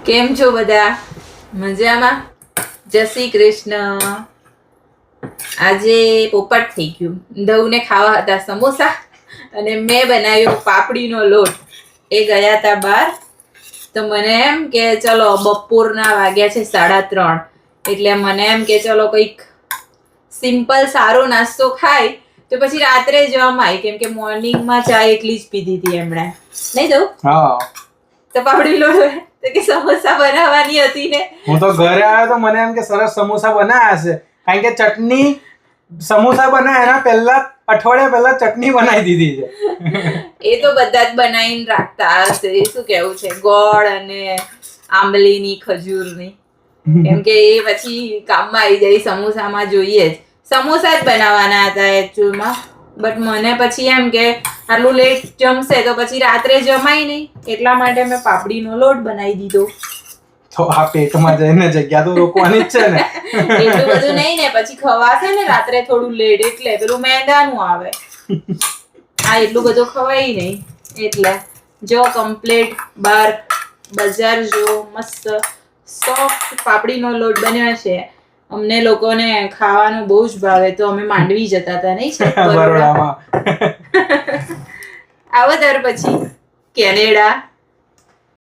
કેમ છો બધા? મજામાં? જય શ્રી કૃષ્ણ. આજે પોપટ થઈ ગયું. ધવને ખાવા હતા સમોસા અને મેં બનાવ્યો પાપડીનો લોટ. એ ગયા હતા બહાર, તો મને એમ કે ચલો બપોરના વાગ્યા છે 3:30, એટલે મને એમ કે ચલો કંઈક સિમ્પલ સારો નાસ્તો ખાય તો પછી રાત્રે જમાય, કેમ કે મોર્નિંગમાં ચા એટલી જ પીધી હતી એમણે, નહીં દઉં? હા, તો પાપડી લોટ તો કે સમોસા બનાવવાની હતી ને. હું તો ઘરે આવ્યો તો મને એમ કે સરસ સમોસા બનાવ્યા છે, કારણ કે ચટણી સમોસા બનાવ્યા એના પહેલા અઠવાડિયા પહેલા ચટણી બનાવી દીધી છે. એ તો બધા જ બનાવીને રાખતા હશે. શું કેવું છે, ગોળ અને આંબલીની, ખજૂરની, કેમ કે એ પછી કામમાં આવી જાય. સમોસામાં જોઈએ જ. સમોસા જ બનાવવાના હતા એકચ્યુઅલમાં, બટ મને પછી એમ કે આટલું લેટ જમશે તો પછી રાત્રે જમાય નહીં, એટલા માટે મેં પાપડીનો લોટ બનાવી દીધો. તો આ પેટમાં જઈને જગ્યા તો રોકવાની જ છે ને. એટલું બધું નહીં ને, પછી ખવાશે ને રાત્રે થોડું લેટ, એટલે પેલું મેંદાનું આવે. આ એટલું બધું ખવાય નહીં, એટલે જો કમ્પ્લીટ બાર બજાર જો મસ્ત સોફ્ટ પાપડીનો લોટ બન્યો છે. અમને લોકોને ખાવાનું બહુ જ ભાવે, તો અમે માંડવી જતા હતા, નહીં છે બરોડામાં. આવો ત્યાર પછી કેનેડા.